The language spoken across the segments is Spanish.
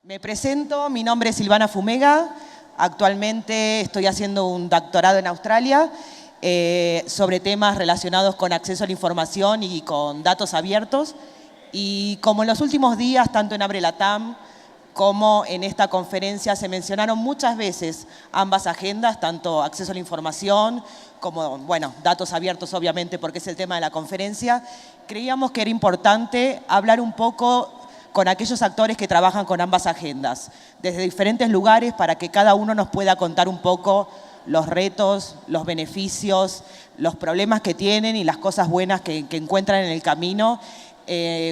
Me presento, mi nombre es Silvana Fumega, actualmente estoy haciendo un doctorado en Australia sobre temas relacionados con acceso a la información y con datos abiertos. Y como en los últimos días, tanto en Abre Latam como en esta conferencia, se mencionaron muchas veces ambas agendas, tanto acceso a la información como, bueno, datos abiertos obviamente porque es el tema de la conferencia, creíamos que era importante hablar un poco con aquellos actores que trabajan con ambas agendas, desde diferentes lugares para que cada uno nos pueda contar un poco los retos, los beneficios, los problemas que tienen y las cosas buenas que encuentran en el camino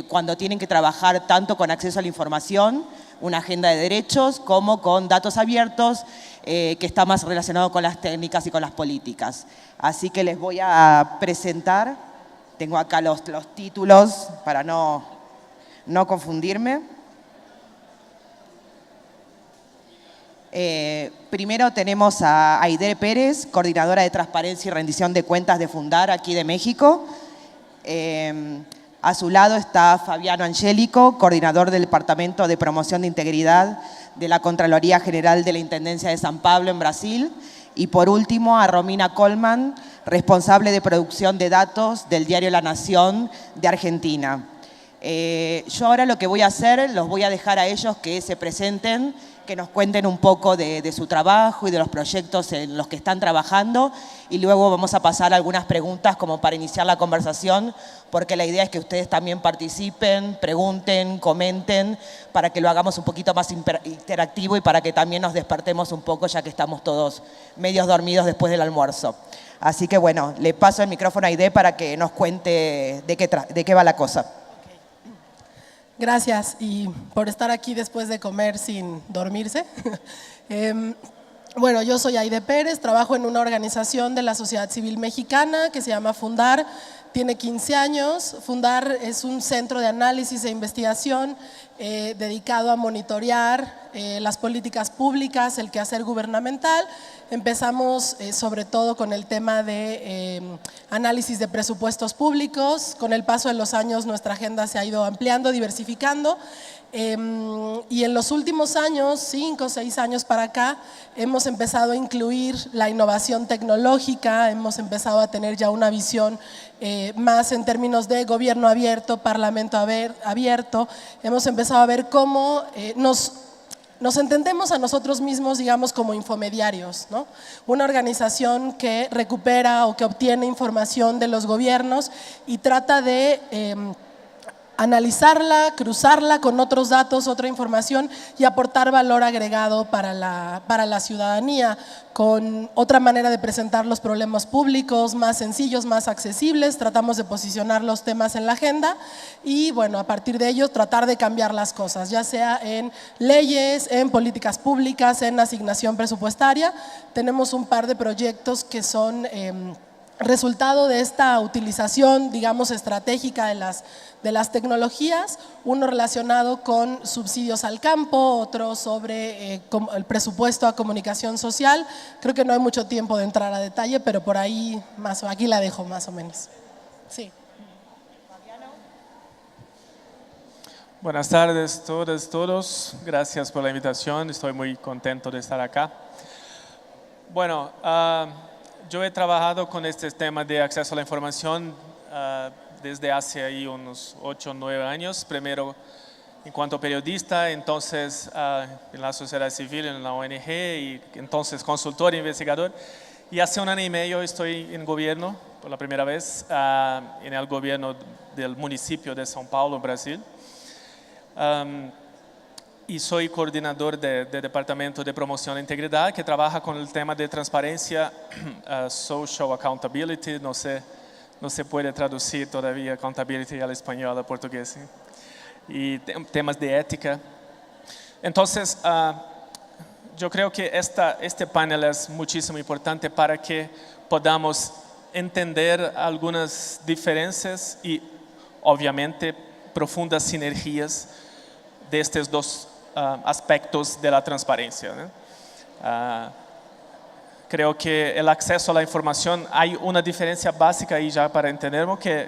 cuando tienen que trabajar tanto con acceso a la información, una agenda de derechos, como con datos abiertos, que está más relacionado con las técnicas y con las políticas. Así que les voy a presentar, tengo acá los títulos para no confundirme. Primero tenemos a Aide Pérez, coordinadora de Transparencia y Rendición de Cuentas de Fundar, aquí de México. A su lado está Fabiano Angélico, coordinador del Departamento de Promoción de Integridad de la Contraloría General de la Intendencia de San Pablo, en Brasil. Y por último, a Romina Colman, responsable de producción de datos del diario La Nación de Argentina. Yo ahora lo que voy a hacer, los voy a dejar a ellos que se presenten, que nos cuenten un poco de su trabajo y de los proyectos en los que están trabajando, y luego vamos a pasar a algunas preguntas como para iniciar la conversación, porque la idea es que ustedes también participen, pregunten, comenten, para que lo hagamos un poquito más interactivo y para que también nos despertemos un poco, ya que estamos todos medios dormidos después del almuerzo. Así que bueno, le paso el micrófono a Aide para que nos cuente de qué va la cosa. Gracias y por estar aquí después de comer sin dormirse. Bueno, yo soy Aide Pérez, trabajo en una organización de la sociedad civil mexicana que se llama Fundar, tiene 15 años. Fundar es un centro de análisis e investigación dedicado a monitorear las políticas públicas, el quehacer gubernamental. Empezamos sobre todo con el tema de análisis de presupuestos públicos. Con el paso de los años nuestra agenda se ha ido ampliando, diversificando. Y en los últimos años, 5 o 6 años para acá, hemos empezado a incluir la innovación tecnológica, hemos empezado a tener ya una visión más en términos de gobierno abierto, parlamento abierto. Hemos empezado a ver cómo nos entendemos a nosotros mismos, digamos, como infomediarios, ¿no? Una organización que recupera o que obtiene información de los gobiernos y trata de analizarla, cruzarla con otros datos, otra información y aportar valor agregado para la ciudadanía, con otra manera de presentar los problemas públicos, más sencillos, más accesibles. Tratamos de posicionar los temas en la agenda y, bueno, a partir de ello tratar de cambiar las cosas, ya sea en leyes, en políticas públicas, en asignación presupuestaria. Tenemos un par de proyectos que son resultado de esta utilización, digamos, estratégica de las tecnologías, uno relacionado con subsidios al campo, otro sobre el presupuesto a comunicación social. Creo que no hay mucho tiempo de entrar a detalle, pero por ahí, aquí la dejo más o menos. Sí. Buenas tardes todas, todos. Gracias por la invitación. Estoy muy contento de estar acá. Bueno, yo he trabajado con este tema de acceso a la información desde hace ahí unos 8 o 9 años. Primero en cuanto periodista, entonces en la sociedad civil, en la ONG, y entonces consultor e investigador. Y hace 1 año y medio estoy en gobierno, por la primera vez, en el gobierno del municipio de São Paulo, Brasil. Y soy coordinador del Departamento de Promoción de Integridad, que trabaja con el tema de transparencia, social accountability, no se puede traducir todavía accountability al español, al portugués, ¿sí? Y temas de ética. Entonces, yo creo que este panel es muchísimo importante para que podamos entender algunas diferencias y, obviamente, profundas sinergias de estos dos aspectos de la transparencia, ¿no? Creo que el acceso a la información, hay una diferencia básica ahí ya para entenderlo, que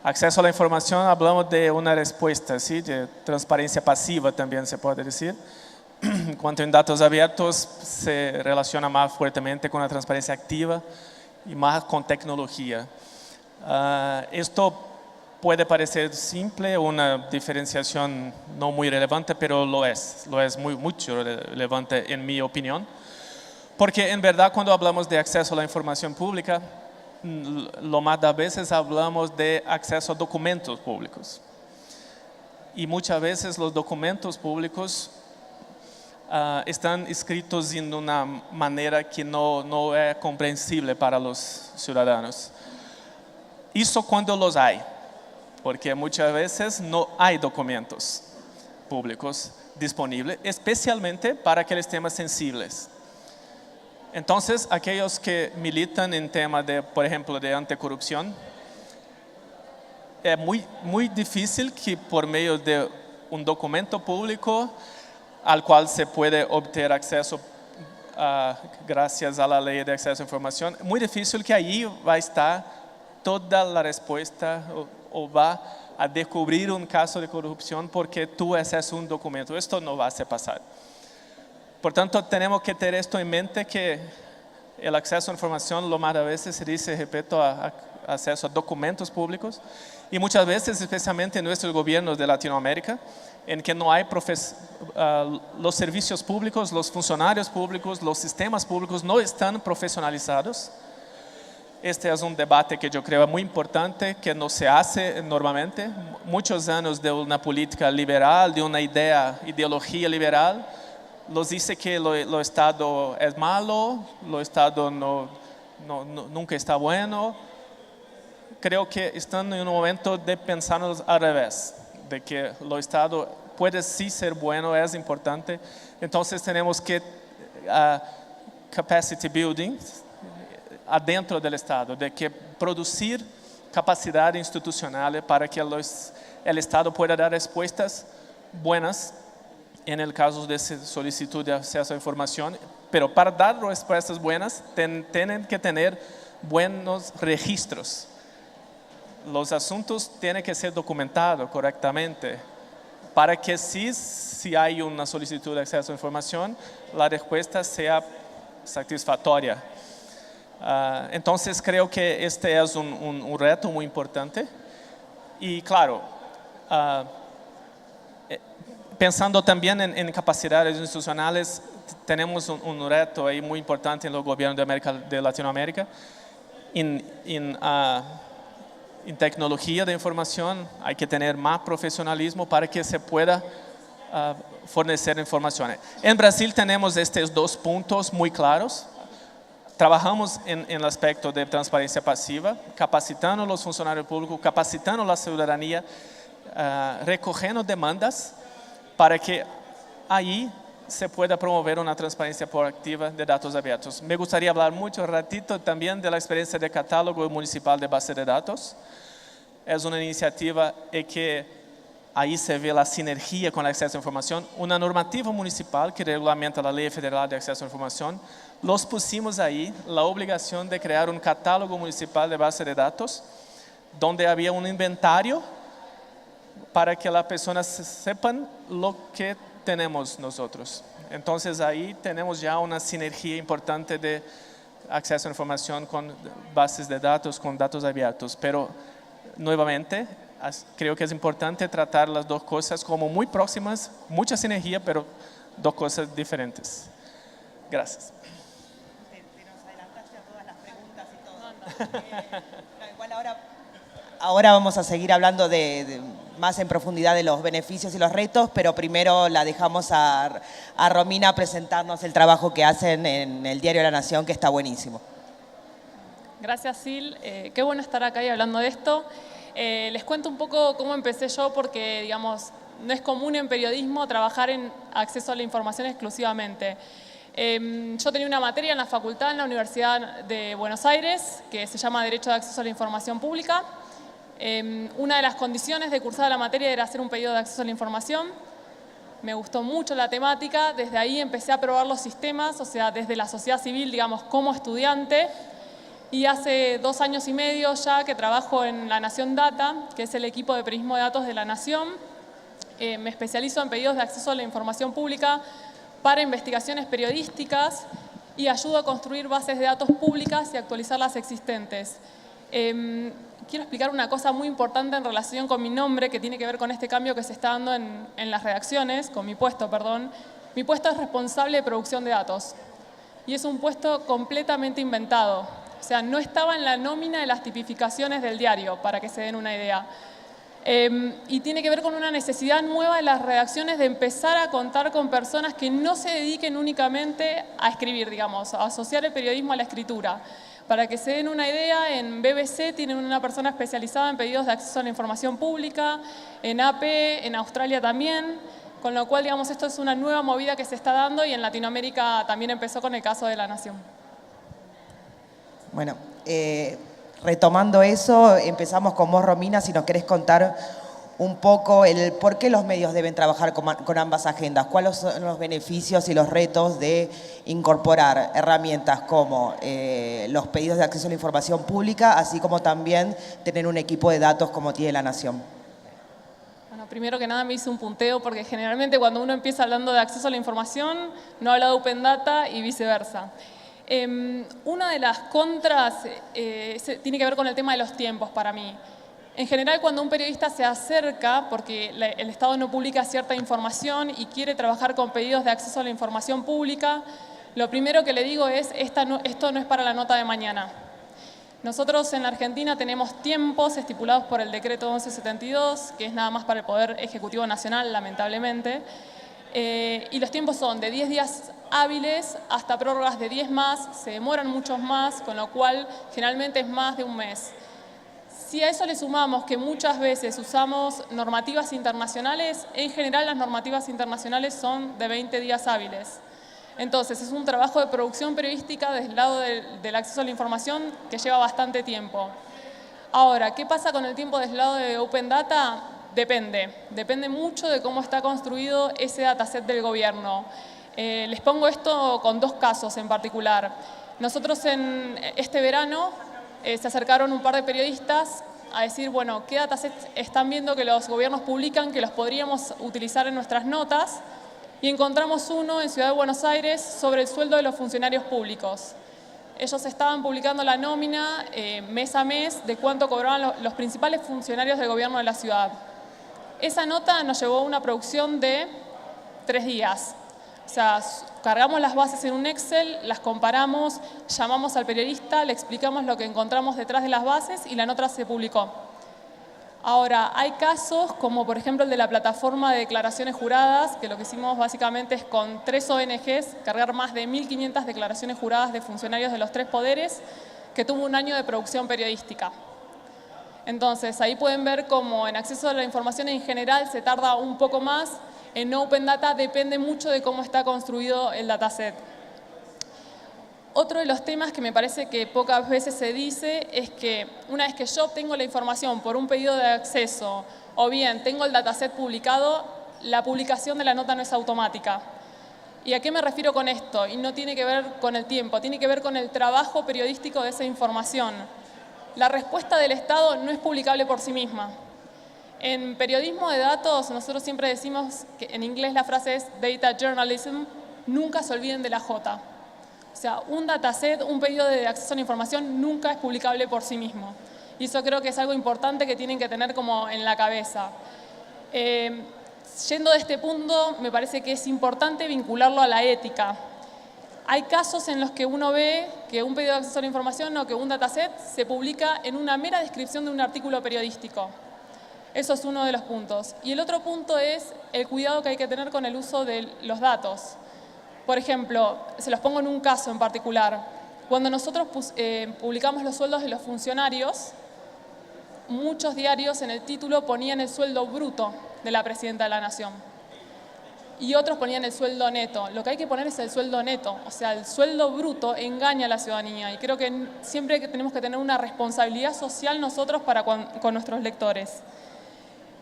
Acceso a la información, hablamos de una respuesta, ¿sí? De transparencia pasiva también se puede decir. Cuanto en datos abiertos se relaciona más fuertemente con la transparencia activa y más con tecnología. Esto puede parecer simple, una diferenciación no muy relevante, pero lo es mucho relevante en mi opinión. Porque en verdad cuando hablamos de acceso a la información pública, lo más de veces hablamos de acceso a documentos públicos. Y muchas veces los documentos públicos están escritos en una manera que no es comprensible para los ciudadanos. Eso cuando los hay, porque muchas veces no hay documentos públicos disponibles, especialmente para aquellos temas sensibles. Entonces, aquellos que militan en temas de, por ejemplo, de anticorrupción, es muy difícil que por medio de un documento público al cual se puede obtener acceso gracias a la ley de acceso a información, muy difícil que ahí va a estar toda la respuesta o va a descubrir un caso de corrupción porque tú haces un documento. Esto no va a pasar. Por tanto, tenemos que tener esto en mente que el acceso a información lo más a veces se dice, repito, acceso a documentos públicos y muchas veces, especialmente en nuestros gobiernos de Latinoamérica, en que no hay los servicios públicos, los funcionarios públicos, los sistemas públicos no están profesionalizados. Este es un debate que yo creo muy importante, que no se hace normalmente. Muchos años de una política liberal, de una ideología liberal, nos dice que lo Estado es malo, lo Estado nunca está bueno. Creo que están en un momento de pensar al revés, de que lo Estado puede sí ser bueno, es importante. Entonces tenemos que capacity building adentro del Estado, de que producir capacidad institucional para que el Estado pueda dar respuestas buenas en el caso de solicitud de acceso a información, pero para dar respuestas buenas tienen que tener buenos registros. Los asuntos tienen que ser documentados correctamente para que si hay una solicitud de acceso a información, la respuesta sea satisfactoria. Entonces creo que este es un reto muy importante y claro, pensando también en capacidades institucionales, tenemos un reto ahí muy importante en los gobiernos de Latinoamérica. En tecnología de información hay que tener más profesionalismo para que se pueda fornecer informaciones. En Brasil tenemos estos dos puntos muy claros. Trabajamos en el aspecto de transparencia pasiva, capacitando a los funcionarios públicos, capacitando a la ciudadanía, recogiendo demandas para que ahí se pueda promover una transparencia proactiva de datos abiertos. Me gustaría hablar mucho ratito también de la experiencia de catálogo municipal de base de datos. Es una iniciativa en que ahí se ve la sinergia con el acceso a información. Una normativa municipal que regulamenta la Ley Federal de Acceso a Información. Los pusimos ahí la obligación de crear un catálogo municipal de base de datos, donde había un inventario para que las personas sepan lo que tenemos nosotros. Entonces ahí tenemos ya una sinergia importante de acceso a información con bases de datos, con datos abiertos. Pero nuevamente, creo que es importante tratar las dos cosas como muy próximas, mucha sinergia, pero dos cosas diferentes. Gracias. Te nos adelantaste a todas las preguntas y todo. Igual ahora vamos a seguir hablando más en profundidad de los beneficios y los retos, pero primero la dejamos a Romina presentarnos el trabajo que hacen en el Diario de la Nación, que está buenísimo. Gracias, Sil. Qué bueno estar acá y hablando de esto. Les cuento un poco cómo empecé yo, porque digamos, no es común en periodismo trabajar en acceso a la información exclusivamente. Yo tenía una materia en la facultad en la Universidad de Buenos Aires que se llama Derecho de Acceso a la Información Pública. Una de las condiciones de cursar la materia era hacer un pedido de acceso a la información. Me gustó mucho la temática, desde ahí empecé a probar los sistemas, o sea, desde la sociedad civil, digamos, como estudiante. Y hace 2 años y medio ya que trabajo en La Nación Data, que es el equipo de periodismo de datos de La Nación. Me especializo en pedidos de acceso a la información pública para investigaciones periodísticas y ayudo a construir bases de datos públicas y actualizar las existentes. Quiero explicar una cosa muy importante en relación con mi nombre, que tiene que ver con este cambio que se está dando en las redacciones, con mi puesto, perdón. Mi puesto es responsable de producción de datos y es un puesto completamente inventado. O sea, no estaba en la nómina de las tipificaciones del diario, para que se den una idea. Y tiene que ver con una necesidad nueva de las redacciones de empezar a contar con personas que no se dediquen únicamente a escribir, digamos, a asociar el periodismo a la escritura. Para que se den una idea, en BBC tienen una persona especializada en pedidos de acceso a la información pública, en AP, en Australia también, con lo cual, digamos, esto es una nueva movida que se está dando y en Latinoamérica también empezó con el caso de La Nación. Bueno, retomando eso, empezamos con vos, Romina, si nos querés contar un poco el por qué los medios deben trabajar con ambas agendas, cuáles son los beneficios y los retos de incorporar herramientas como los pedidos de acceso a la información pública, así como también tener un equipo de datos como tiene La Nación. Bueno, primero que nada me hice un punteo porque generalmente cuando uno empieza hablando de acceso a la información no habla de Open Data y viceversa. Una de las contras tiene que ver con el tema de los tiempos para mí. En general, cuando un periodista se acerca, porque el Estado no publica cierta información y quiere trabajar con pedidos de acceso a la información pública, lo primero que le digo es, esto no es para la nota de mañana. Nosotros en la Argentina tenemos tiempos estipulados por el decreto 1172, que es nada más para el Poder Ejecutivo Nacional, lamentablemente, y los tiempos son de 10 días hábiles hasta prórrogas de 10 más, se demoran muchos más, con lo cual generalmente es más de un mes. Si a eso le sumamos que muchas veces usamos normativas internacionales, en general las normativas internacionales son de 20 días hábiles. Entonces es un trabajo de producción periodística desde el lado del acceso a la información que lleva bastante tiempo. Ahora, ¿qué pasa con el tiempo desde el lado de Open Data? Depende mucho de cómo está construido ese dataset del gobierno. Les pongo esto con 2 casos en particular. Nosotros en este verano se acercaron un par de periodistas a decir, bueno, ¿qué datasets están viendo que los gobiernos publican que los podríamos utilizar en nuestras notas? Y encontramos uno en Ciudad de Buenos Aires sobre el sueldo de los funcionarios públicos. Ellos estaban publicando la nómina mes a mes de cuánto cobraban los principales funcionarios del gobierno de la ciudad. Esa nota nos llevó a una producción de 3 días. O sea, cargamos las bases en un Excel, las comparamos, llamamos al periodista, le explicamos lo que encontramos detrás de las bases y la nota se publicó. Ahora, hay casos como por ejemplo el de la plataforma de declaraciones juradas, que lo que hicimos básicamente es con 3 ONGs cargar más de 1.500 declaraciones juradas de funcionarios de los 3 poderes, que tuvo un año de producción periodística. Entonces, ahí pueden ver cómo en acceso a la información en general se tarda un poco más. En Open Data depende mucho de cómo está construido el dataset. Otro de los temas que me parece que pocas veces se dice es que una vez que yo obtengo la información por un pedido de acceso o bien tengo el dataset publicado, la publicación de la nota no es automática. ¿Y a qué me refiero con esto? Y no tiene que ver con el tiempo, tiene que ver con el trabajo periodístico de esa información. La respuesta del Estado no es publicable por sí misma. En periodismo de datos, nosotros siempre decimos que en inglés la frase es data journalism, nunca se olviden de la J. O sea, un dataset, un pedido de acceso a la información nunca es publicable por sí mismo. Y eso creo que es algo importante que tienen que tener como en la cabeza. Yendo de este punto, me parece que es importante vincularlo a la ética. Hay casos en los que uno ve que un pedido de acceso a la información o que un dataset se publica en una mera descripción de un artículo periodístico. Eso es uno de los puntos. Y el otro punto es el cuidado que hay que tener con el uso de los datos. Por ejemplo, se los pongo en un caso en particular. Cuando nosotros publicamos los sueldos de los funcionarios, muchos diarios en el título ponían el sueldo bruto de la Presidenta de la Nación. Y otros ponían el sueldo neto. Lo que hay que poner es el sueldo neto. O sea, el sueldo bruto engaña a la ciudadanía. Y creo que siempre tenemos que tener una responsabilidad social nosotros para con nuestros lectores.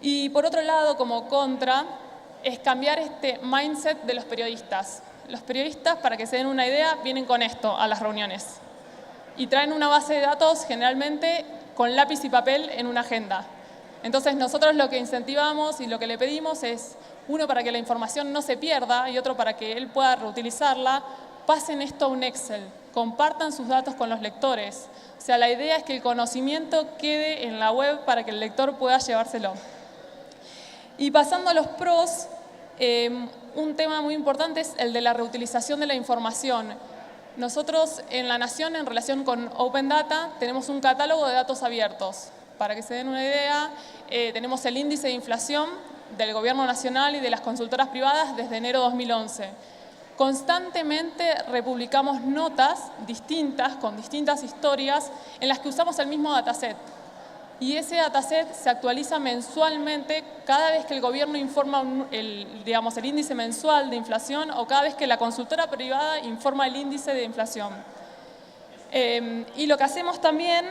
Y por otro lado, como contra, es cambiar este mindset de los periodistas. Los periodistas, para que se den una idea, vienen con esto a las reuniones. y traen una base de datos generalmente con lápiz y papel en una agenda. Entonces nosotros lo que incentivamos y lo que le pedimos es, uno, para que la información no se pierda y otro, para que él pueda reutilizarla, pasen esto a un Excel, compartan sus datos con los lectores. O sea, la idea es que el conocimiento quede en la web para que el lector pueda llevárselo. Y pasando a los pros, un tema muy importante es el de la reutilización de la información. Nosotros en La Nación, en relación con Open Data, tenemos un catálogo de datos abiertos. Para que se den una idea, tenemos el índice de inflación del Gobierno Nacional y de las consultoras privadas desde enero de 2011. Constantemente republicamos notas distintas, con distintas historias, en las que usamos el mismo dataset. Y ese dataset se actualiza mensualmente cada vez que el gobierno informa el índice mensual de inflación o cada vez que la consultora privada informa el índice de inflación. Y lo que hacemos también,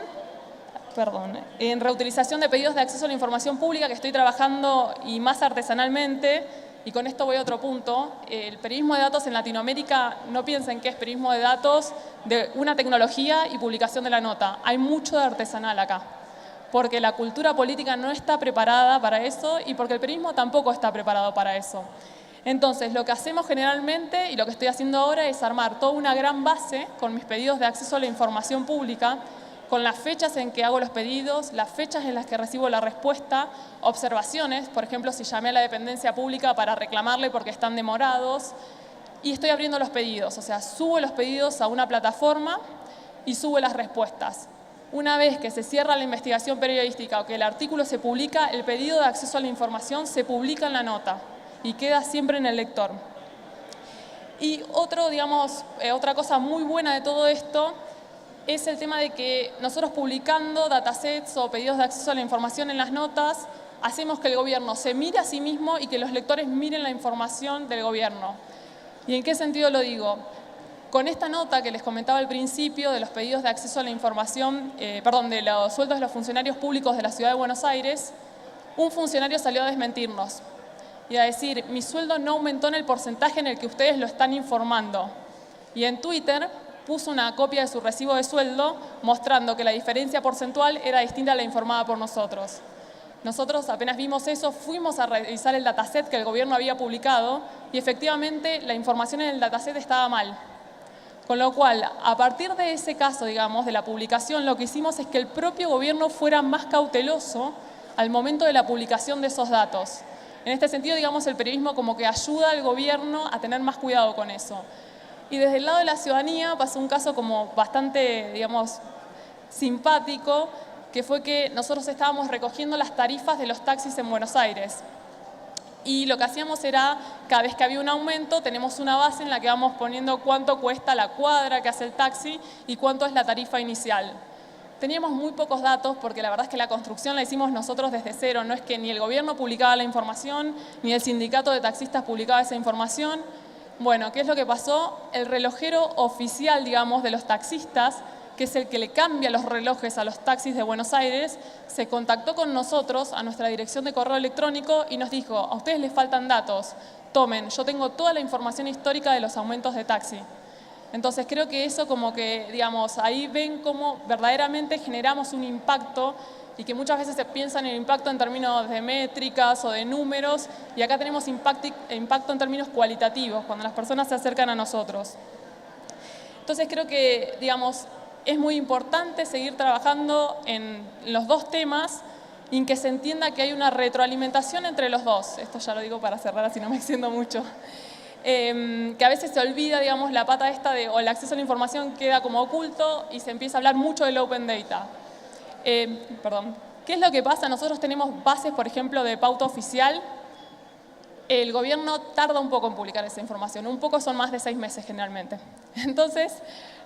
en reutilización de pedidos de acceso a la información pública, que estoy trabajando y más artesanalmente, y con esto voy a otro punto, el periodismo de datos en Latinoamérica, no piensen que es periodismo de datos de una tecnología y publicación de la nota. Hay mucho de artesanal acá, porque la cultura política no está preparada para eso y porque el periodismo tampoco está preparado para eso. Entonces, lo que hacemos generalmente y lo que estoy haciendo ahora es armar toda una gran base con mis pedidos de acceso a la información pública, con las fechas en que hago los pedidos, las fechas en las que recibo la respuesta, observaciones, por ejemplo, si llamé a la dependencia pública para reclamarle porque están demorados, y estoy abriendo los pedidos, o sea, subo los pedidos a una plataforma y subo las respuestas. Una vez que se cierra la investigación periodística o que el artículo se publica, el pedido de acceso a la información se publica en la nota y queda siempre en el lector. Y otra cosa muy buena de todo esto es el tema de que nosotros publicando datasets o pedidos de acceso a la información en las notas, hacemos que el gobierno se mire a sí mismo y que los lectores miren la información del gobierno. ¿Y en qué sentido lo digo? Con esta nota que les comentaba al principio de los pedidos de acceso a la información, de los sueldos de los funcionarios públicos de la Ciudad de Buenos Aires, un funcionario salió a desmentirnos y a decir, mi sueldo no aumentó en el porcentaje en el que ustedes lo están informando. Y en Twitter puso una copia de su recibo de sueldo mostrando que la diferencia porcentual era distinta a la informada por nosotros. Nosotros apenas vimos eso, fuimos a revisar el dataset que el gobierno había publicado y efectivamente la información en el dataset estaba mal. Con lo cual, a partir de ese caso, de la publicación, lo que hicimos es que el propio gobierno fuera más cauteloso al momento de la publicación de esos datos. En este sentido, el periodismo como que ayuda al gobierno a tener más cuidado con eso. Y desde el lado de la ciudadanía pasó un caso como bastante, simpático, que fue que nosotros estábamos recogiendo las tarifas de los taxis en Buenos Aires. Y lo que hacíamos era, cada vez que había un aumento, tenemos una base en la que vamos poniendo cuánto cuesta la cuadra que hace el taxi y cuánto es la tarifa inicial. Teníamos muy pocos datos porque la verdad es que la construcción la hicimos nosotros desde cero. No es que ni el gobierno publicaba la información, ni el sindicato de taxistas publicaba esa información. Bueno, ¿qué es lo que pasó? El relojero oficial, de los taxistas, que es el que le cambia los relojes a los taxis de Buenos Aires, se contactó con nosotros a nuestra dirección de correo electrónico y nos dijo, a ustedes les faltan datos, tomen, yo tengo toda la información histórica de los aumentos de taxi. Entonces creo que eso ahí ven cómo verdaderamente generamos un impacto y que muchas veces se piensa en el impacto en términos de métricas o de números y acá tenemos impacto en términos cualitativos, cuando las personas se acercan a nosotros. Entonces creo que, es muy importante seguir trabajando en los dos temas y en que se entienda que hay una retroalimentación entre los dos. Esto ya lo digo para cerrar, así no me extiendo mucho. Que a veces se olvida, la pata esta o el acceso a la información queda como oculto y se empieza a hablar mucho del Open Data. ¿Qué es lo que pasa? Nosotros tenemos bases, por ejemplo, de pauta oficial. El gobierno tarda un poco en publicar esa información, un poco son más de 6 meses generalmente. Entonces,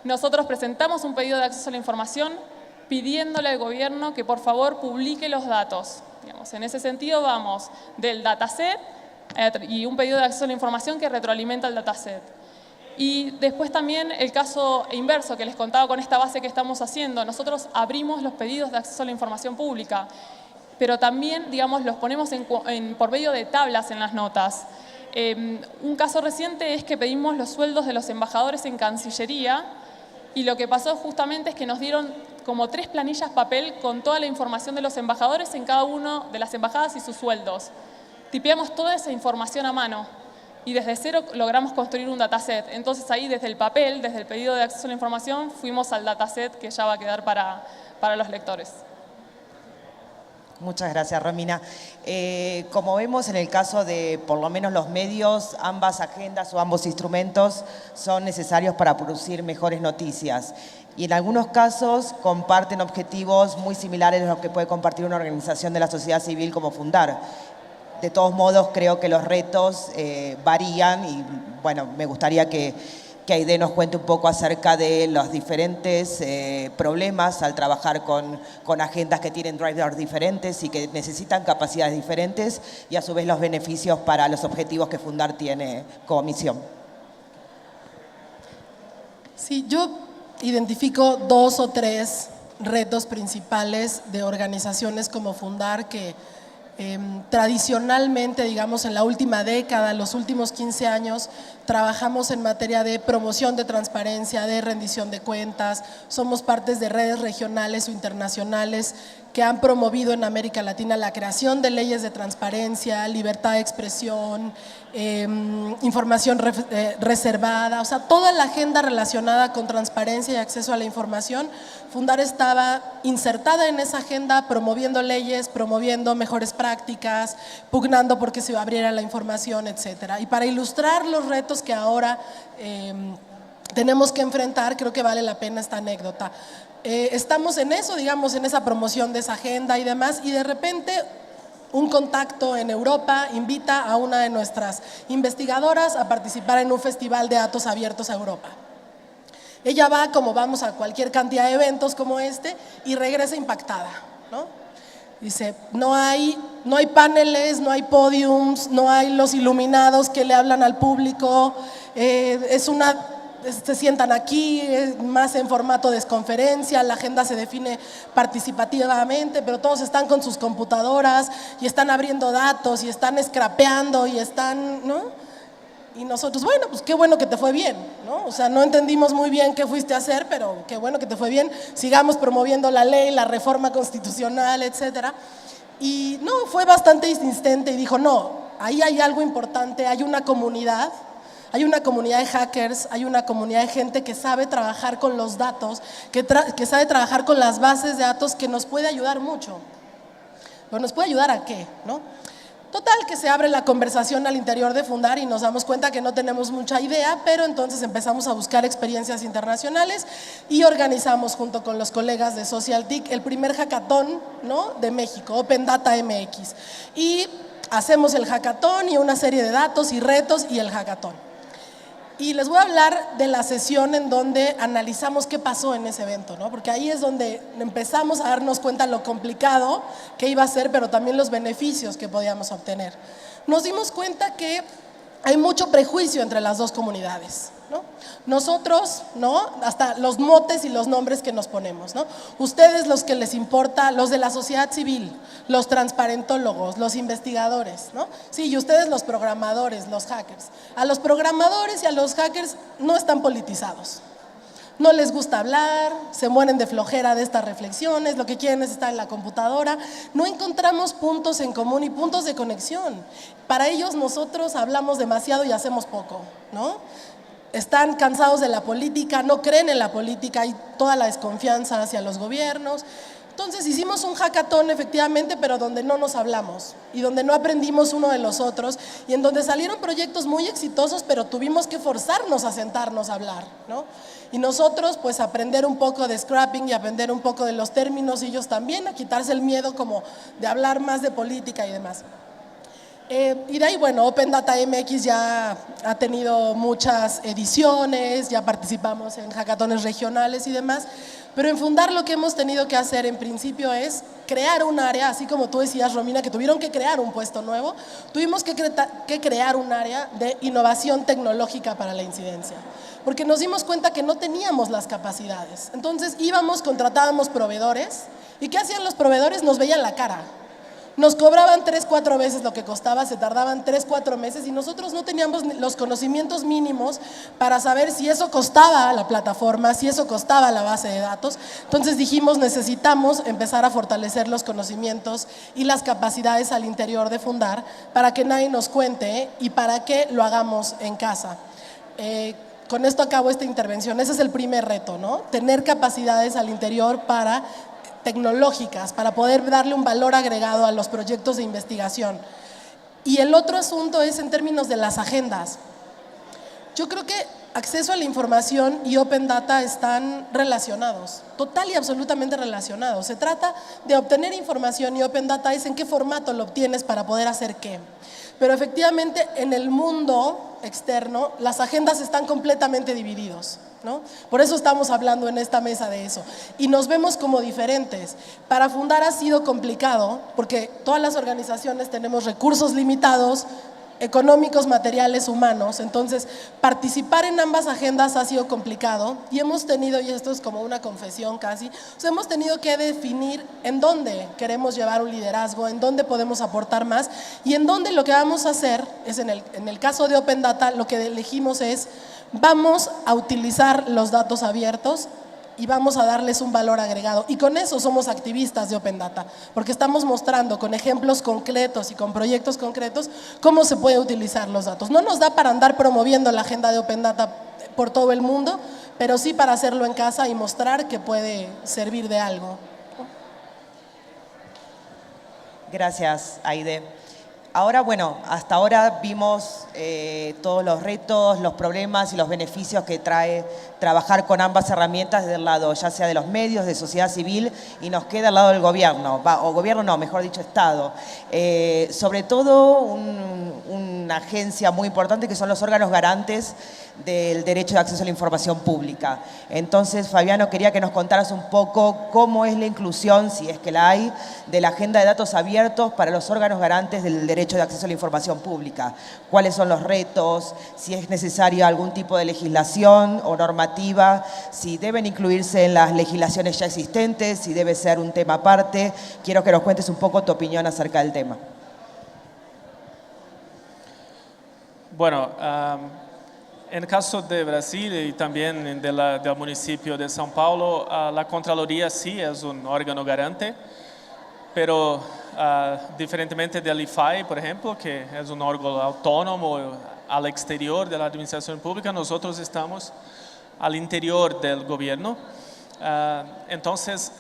nosotros presentamos un pedido de acceso a la información pidiéndole al gobierno que por favor publique los datos. En ese sentido vamos del dataset y un pedido de acceso a la información que retroalimenta el dataset. Y después también el caso inverso que les contaba con esta base que estamos haciendo. Nosotros abrimos los pedidos de acceso a la información pública, pero también, los ponemos por medio de tablas en las notas. Un caso reciente es que pedimos los sueldos de los embajadores en Cancillería Y lo que pasó justamente es que nos dieron como 3 planillas papel con toda la información de los embajadores en cada una de las embajadas y sus sueldos. Tipeamos toda esa información a mano y desde cero logramos construir un dataset. Entonces ahí desde el papel, desde el pedido de acceso a la información, fuimos al dataset que ya va a quedar para los lectores. Muchas gracias, Romina. Como vemos en el caso de, por lo menos los medios, ambas agendas o ambos instrumentos son necesarios para producir mejores noticias. Y en algunos casos comparten objetivos muy similares a los que puede compartir una organización de la sociedad civil como Fundar. De todos modos, creo que los retos varían y, bueno, me gustaría que Aide nos cuente un poco acerca de los diferentes problemas al trabajar con agendas que tienen drivers diferentes y que necesitan capacidades diferentes y a su vez los beneficios para los objetivos que Fundar tiene como misión. Sí, yo identifico 2 o 3 retos principales de organizaciones como Fundar que tradicionalmente, digamos, en la última década, los últimos 15 años, trabajamos en materia de promoción de transparencia, de rendición de cuentas, somos partes de redes regionales o internacionales que han promovido en América Latina la creación de leyes de transparencia, libertad de expresión, información reservada, o sea, toda la agenda relacionada con transparencia y acceso a la información. Fundar estaba insertada en esa agenda, promoviendo leyes, promoviendo mejores prácticas, pugnando porque se abriera la información, etcétera. Y para ilustrar los retos que ahora tenemos que enfrentar, creo que vale la pena esta anécdota. Estamos en eso, digamos, en esa promoción de esa agenda y demás, y de repente un contacto en Europa invita a una de nuestras investigadoras a participar en un festival de datos abiertos a Europa. Ella va, como vamos a cualquier cantidad de eventos como este, y regresa impactada, ¿no? Dice, no hay paneles, no hay podiums, no hay los iluminados que le hablan al público, se sientan aquí, más en formato de conferencia, la agenda se define participativamente, pero todos están con sus computadoras y están abriendo datos y están scrapeando y están, ¿no? Y nosotros, bueno, pues qué bueno que te fue bien, ¿no? O sea, no entendimos muy bien qué fuiste a hacer, pero qué bueno que te fue bien, sigamos promoviendo la ley, la reforma constitucional, etcétera. Y no, fue bastante insistente y dijo, no, ahí hay algo importante, hay una comunidad de hackers, hay una comunidad de gente que sabe trabajar con los datos, que sabe trabajar con las bases de datos, que nos puede ayudar mucho. ¿Pero nos puede ayudar a qué, no? Total, que se abre la conversación al interior de Fundar y nos damos cuenta que no tenemos mucha idea, pero entonces empezamos a buscar experiencias internacionales y organizamos junto con los colegas de SocialTIC el primer hackathon, ¿no?, de México, Open Data MX. Y hacemos el hackathon y una serie de datos y retos y el hackathon. Y les voy a hablar de la sesión en donde analizamos qué pasó en ese evento, ¿no? Porque ahí es donde empezamos a darnos cuenta lo complicado que iba a ser, pero también los beneficios que podíamos obtener. Nos dimos cuenta que hay mucho prejuicio entre las dos comunidades, ¿no? Nosotros, ¿no?, hasta los motes y los nombres que nos ponemos, ¿no? Ustedes, los que les importa, los de la sociedad civil, los transparentólogos, los investigadores, ¿no? Sí, y ustedes los programadores, los hackers. A los programadores y a los hackers no están politizados. No les gusta hablar, se mueren de flojera de estas reflexiones, lo que quieren es estar en la computadora. No encontramos puntos en común y puntos de conexión. Para ellos nosotros hablamos demasiado y hacemos poco, ¿no? Están cansados de la política, no creen en la política, hay toda la desconfianza hacia los gobiernos. Entonces hicimos un hackathon efectivamente, pero donde no nos hablamos y donde no aprendimos uno de los otros y en donde salieron proyectos muy exitosos, pero tuvimos que forzarnos a sentarnos a hablar, ¿no? Y nosotros pues aprender un poco de scrapping y aprender un poco de los términos, y ellos también a quitarse el miedo como de hablar más de política y demás. Y de ahí, bueno, Open Data MX ya ha tenido muchas ediciones, ya participamos en hackatones regionales y demás, pero en Fundar lo que hemos tenido que hacer en principio es crear un área, así como tú decías, Romina, que tuvieron que crear un puesto nuevo, tuvimos que crear un área de innovación tecnológica para la incidencia, porque nos dimos cuenta que no teníamos las capacidades. Entonces contratábamos proveedores, ¿y qué hacían los proveedores? Nos veían la cara. Nos cobraban 3-4 veces lo que costaba, se tardaban 3-4 meses y nosotros no teníamos los conocimientos mínimos para saber si eso costaba la plataforma, si eso costaba la base de datos. Entonces dijimos, necesitamos empezar a fortalecer los conocimientos y las capacidades al interior de Fundar para que nadie nos cuente y para que lo hagamos en casa. Con esto acabo esta intervención. Ese es el primer reto, ¿no? Tener capacidades al interior tecnológicas para poder darle un valor agregado a los proyectos de investigación. Y el otro asunto es en términos de las agendas. Yo creo que acceso a la información y Open Data están relacionados, total y absolutamente relacionados. Se trata de obtener información y Open Data es en qué formato lo obtienes para poder hacer qué. Pero efectivamente en el mundo externo las agendas están completamente divididos, ¿no? Por eso estamos hablando en esta mesa de eso y nos vemos como diferentes. Para Fundar ha sido complicado porque todas las organizaciones tenemos recursos limitados, económicos, materiales, humanos. Entonces, participar en ambas agendas ha sido complicado y hemos tenido, y esto es como una confesión casi, hemos tenido que definir en dónde queremos llevar un liderazgo, en dónde podemos aportar más y en dónde lo que vamos a hacer es, en el caso de Open Data, lo que elegimos es, vamos a utilizar los datos abiertos y vamos a darles un valor agregado. Y con eso somos activistas de Open Data, porque estamos mostrando con ejemplos concretos y con proyectos concretos cómo se puede utilizar los datos. No nos da para andar promoviendo la agenda de Open Data por todo el mundo, pero sí para hacerlo en casa y mostrar que puede servir de algo. Gracias, Aide. Ahora, bueno, hasta ahora vimos todos los retos, los problemas y los beneficios que trae trabajar con ambas herramientas desde el lado, ya sea de los medios, de sociedad civil, y nos queda al lado del gobierno, o gobierno no, mejor dicho, Estado. Sobre todo una agencia muy importante que son los órganos garantes del derecho de acceso a la información pública. Entonces, Fabiano, quería que nos contaras un poco cómo es la inclusión, si es que la hay, de la agenda de datos abiertos para los órganos garantes del derecho de acceso a la información pública. ¿Cuáles son los retos? Si es necesario algún tipo de legislación o normativa, si deben incluirse en las legislaciones ya existentes, si debe ser un tema aparte. Quiero que nos cuentes un poco tu opinión acerca del tema. Bueno, en el caso de Brasil y también del municipio de São Paulo, la Contraloría sí es un órgano garante, pero diferentemente del IFAI, por ejemplo, que es un órgano autónomo al exterior de la administración pública, nosotros estamos al interior del gobierno. Entonces,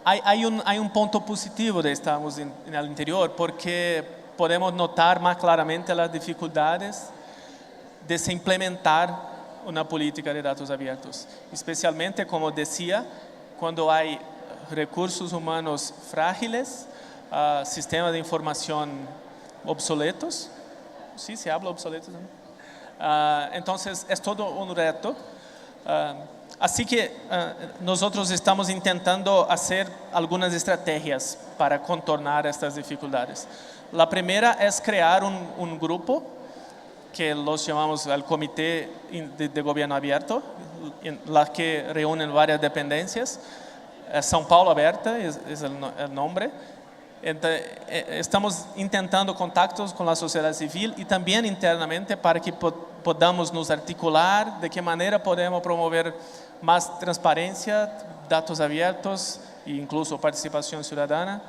hay un punto positivo de estarmos en el interior porque podemos notar más claramente las dificultades de se implementar una política de datos abiertos, especialmente, como decía, cuando hay recursos humanos frágiles, sistemas de información obsoletos, sí, se habla obsoletos, ¿no? Entonces es todo un reto, así que nosotros estamos intentando hacer algunas estrategias para contornar estas dificultades. La primera es crear un grupo que los llamamos el Comité de Gobierno Abierto, en la que reúnen varias dependencias. São Paulo Aberta es el nombre. Estamos intentando contactos con la sociedad civil y también internamente para que podamos nos articular de qué manera podemos promover más transparencia, datos abiertos e incluso participación ciudadana.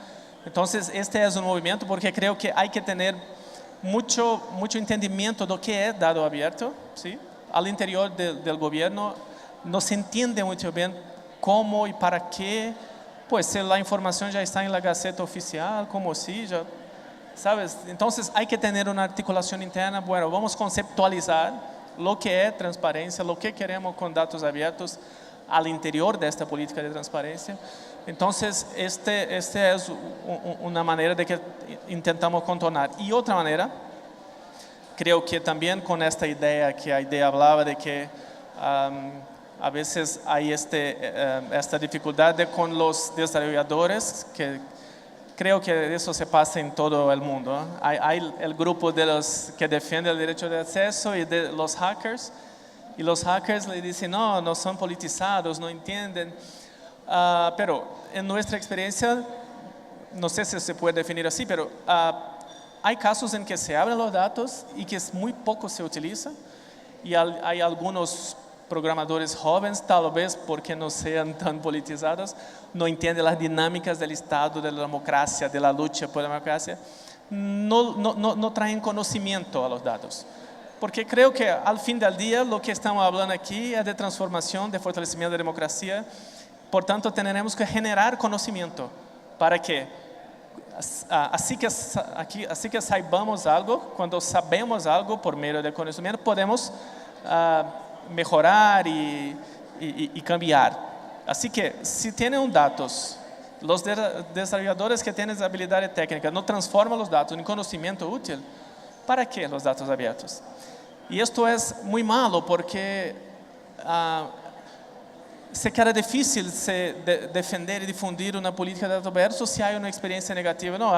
Entonces, este es un movimiento porque creo que hay que tener mucho entendimiento de lo que es dado abierto, ¿sí? Al interior del gobierno no se entiende muy bien cómo y para qué, pues si la información ya está en la Gaceta Oficial, como si ya, ¿sabes? Entonces hay que tener una articulación interna. Bueno, vamos a conceptualizar lo que es transparencia, lo que queremos con datos abiertos al interior de esta política de transparencia. Entonces, este es una manera de que intentamos contornar. Y otra manera, creo que también con esta idea que Aide hablaba de que a veces hay esta dificultad con los desarrolladores, que creo que eso se pasa en todo el mundo, ¿no? Hay el grupo de los que defiende el derecho de acceso y de los hackers, y los hackers le dicen, no son politizados, no entienden. Pero en nuestra experiencia, no sé si se puede definir así, pero hay casos en que se abren los datos y que muy poco se utiliza, y hay algunos programadores jóvenes, tal vez porque no sean tan politizados, no entienden las dinámicas del Estado, de la democracia, de la lucha por la democracia, no traen conocimiento a los datos. Porque creo que al fin del día lo que estamos hablando aquí es de transformación, de fortalecimiento de la democracia. Por tanto, tendremos que generar conocimiento para que, así que saibamos algo, cuando sabemos algo por medio del conocimiento, podemos mejorar y cambiar. Así que si tienen datos, los desarrolladores que tienen habilidad técnica no transforman los datos en conocimiento útil, ¿para qué los datos abiertos? Y esto es muy malo porque se queda difícil defender y difundir una política de datos abiertos si hay una experiencia negativa. No,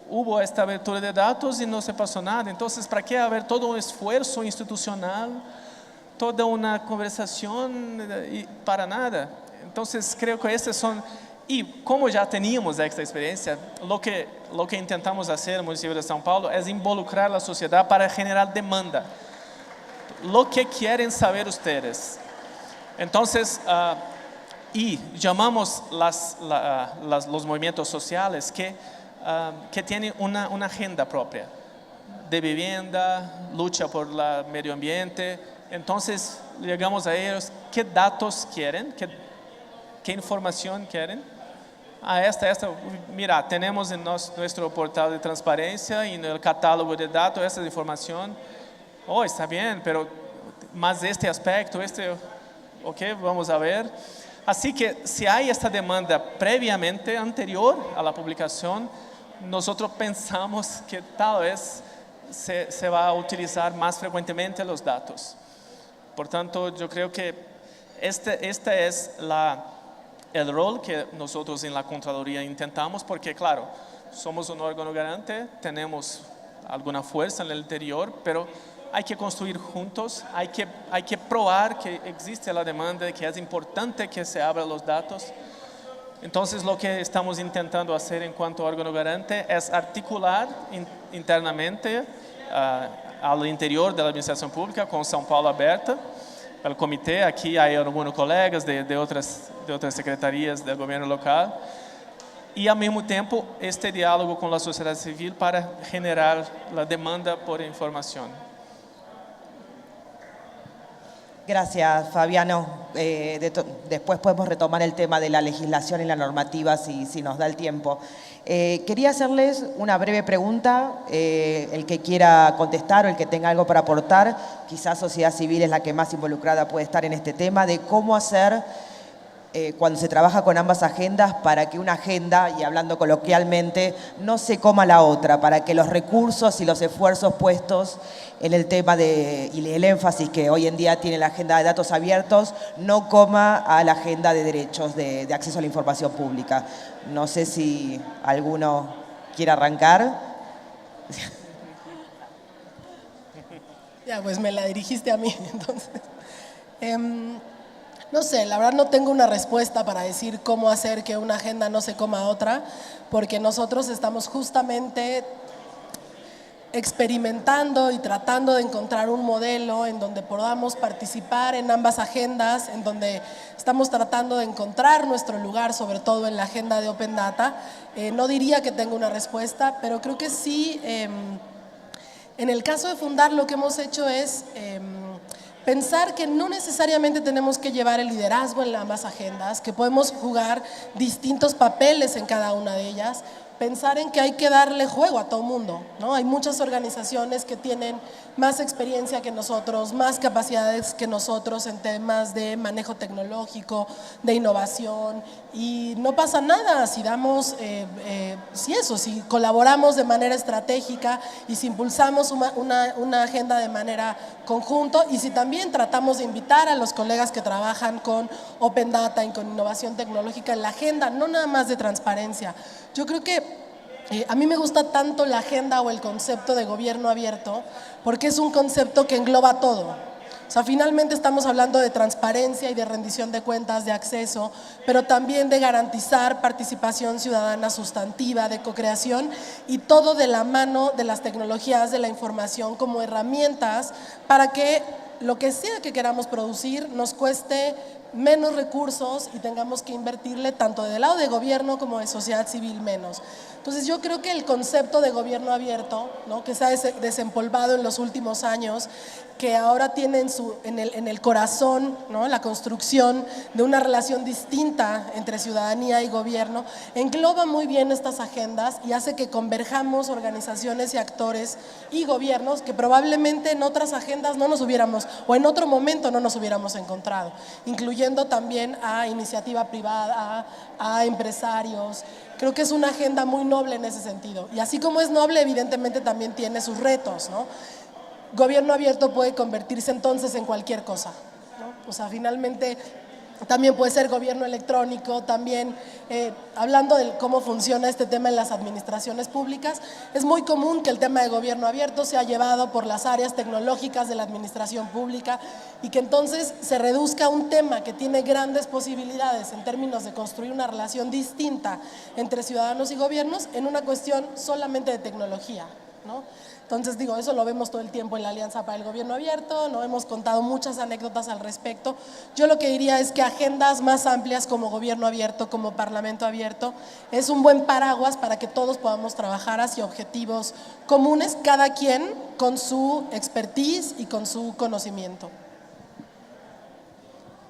hubo esta abertura de datos y no se pasó nada. Entonces, ¿para qué haber todo un esfuerzo institucional, toda una conversación para nada? Entonces, creo que estos son... Y como ya teníamos esta experiencia, lo que intentamos hacer en el municipio de São Paulo es involucrar a la sociedad para generar demanda. Lo que quieren saber ustedes. Entonces, y llamamos los movimientos sociales que tienen una agenda propia de vivienda, lucha por el medio ambiente. Entonces, llegamos a ellos, ¿qué datos quieren? ¿Qué información quieren? Mira, tenemos en nuestro portal de transparencia y en el catálogo de datos esta información. Oh, está bien, pero más este aspecto, ok, vamos a ver. Así que si hay esta demanda previamente, anterior a la publicación, nosotros pensamos que tal vez se va a utilizar más frecuentemente los datos. Por tanto, yo creo que este es el rol que nosotros en la Contraloría intentamos, porque claro, somos un órgano garante, tenemos alguna fuerza en el interior, pero hay que construir juntos, hay que probar que existe la demanda, que es importante que se abran los datos. Entonces, lo que estamos intentando hacer en cuanto a órgano garante es articular internamente al interior de la administración pública con São Paulo Aberta, el comité. Aquí hay algunos colegas de otras secretarías del gobierno local, y al mismo tiempo este diálogo con la sociedad civil para generar la demanda por información. Gracias, Fabiano. Después podemos retomar el tema de la legislación y la normativa si nos da el tiempo. Quería hacerles una breve pregunta, el que quiera contestar o el que tenga algo para aportar, quizás sociedad civil es la que más involucrada puede estar en este tema, de cómo hacer cuando se trabaja con ambas agendas para que una agenda, y hablando coloquialmente, no se coma la otra, para que los recursos y los esfuerzos puestos en el tema y el énfasis que hoy en día tiene la agenda de datos abiertos no coma a la agenda de derechos de acceso a la información pública. No sé si alguno quiere arrancar. Ya, pues me la dirigiste a mí, entonces. No sé, la verdad no tengo una respuesta para decir cómo hacer que una agenda no se coma a otra, porque nosotros estamos justamente experimentando y tratando de encontrar un modelo en donde podamos participar en ambas agendas, en donde estamos tratando de encontrar nuestro lugar, sobre todo en la agenda de Open Data. No diría que tengo una respuesta, pero creo que sí, en el caso de Fundar lo que hemos hecho es pensar que no necesariamente tenemos que llevar el liderazgo en ambas agendas, que podemos jugar distintos papeles en cada una de ellas, pensar en que hay que darle juego a todo el mundo, ¿no? Hay muchas organizaciones que tienen más experiencia que nosotros, más capacidades que nosotros en temas de manejo tecnológico, de innovación, y no pasa nada si damos, si colaboramos de manera estratégica y si impulsamos una agenda de manera conjunto, y si también tratamos de invitar a los colegas que trabajan con Open Data y con innovación tecnológica en la agenda, no nada más de transparencia. Yo creo que a mí me gusta tanto la agenda o el concepto de gobierno abierto porque es un concepto que engloba todo. O sea, finalmente estamos hablando de transparencia y de rendición de cuentas, de acceso, pero también de garantizar participación ciudadana sustantiva, de co-creación y todo de la mano de las tecnologías de la información como herramientas para que lo que sea que queramos producir nos cueste menos recursos y tengamos que invertirle tanto del lado de gobierno como de sociedad civil menos. Entonces yo creo que el concepto de gobierno abierto, ¿no?, que se ha desempolvado en los últimos años, que ahora tiene en el corazón, ¿no?, la construcción de una relación distinta entre ciudadanía y gobierno, engloba muy bien estas agendas y hace que converjamos organizaciones y actores y gobiernos que probablemente en otras agendas no nos hubiéramos, o en otro momento no nos hubiéramos encontrado, incluyendo también a iniciativa privada, a empresarios. Creo que es una agenda muy noble en ese sentido. Y así como es noble, evidentemente también tiene sus retos, ¿no? Gobierno abierto puede convertirse entonces en cualquier cosa, ¿no? O sea, finalmente también puede ser gobierno electrónico, también hablando de cómo funciona este tema en las administraciones públicas, es muy común que el tema de gobierno abierto sea llevado por las áreas tecnológicas de la administración pública y que entonces se reduzca a un tema que tiene grandes posibilidades en términos de construir una relación distinta entre ciudadanos y gobiernos en una cuestión solamente de tecnología, ¿no? Entonces, digo, eso lo vemos todo el tiempo en la Alianza para el Gobierno Abierto, ¿no? Hemos contado muchas anécdotas al respecto. Yo lo que diría es que agendas más amplias como Gobierno Abierto, como Parlamento Abierto, es un buen paraguas para que todos podamos trabajar hacia objetivos comunes, cada quien con su expertise y con su conocimiento.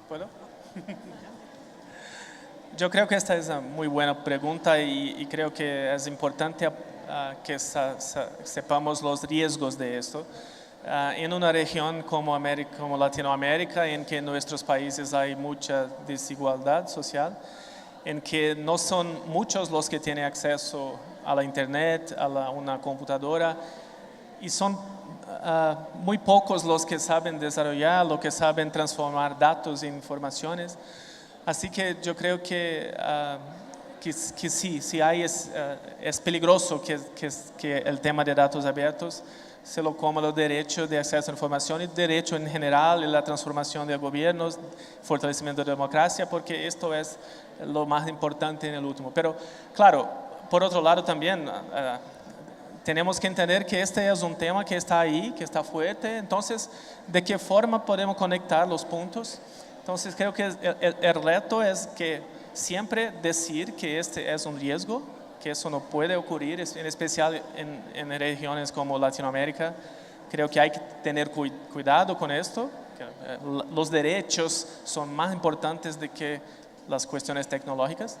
¿Puedo? Yo creo que esta es una muy buena pregunta y creo que es importante que sepamos los riesgos de esto. En una región como Latinoamérica, en que en nuestros países hay mucha desigualdad social, en que no son muchos los que tienen acceso a la internet, una computadora, y son muy pocos los que saben desarrollar, los que saben transformar datos en informaciones. Así que yo creo que sí hay es peligroso que el tema de datos abiertos se lo coma el derecho de acceso a la información y el derecho en general y la transformación de gobiernos, fortalecimiento de la democracia, porque esto es lo más importante en el último. Pero claro, por otro lado también tenemos que entender que este es un tema que está ahí, que está fuerte. Entonces, ¿de qué forma podemos conectar los puntos? Entonces creo que el reto es que siempre decir que este es un riesgo, que eso no puede ocurrir, en especial en regiones como Latinoamérica. Creo que hay que tener cuidado con esto. Los derechos son más importantes que las cuestiones tecnológicas,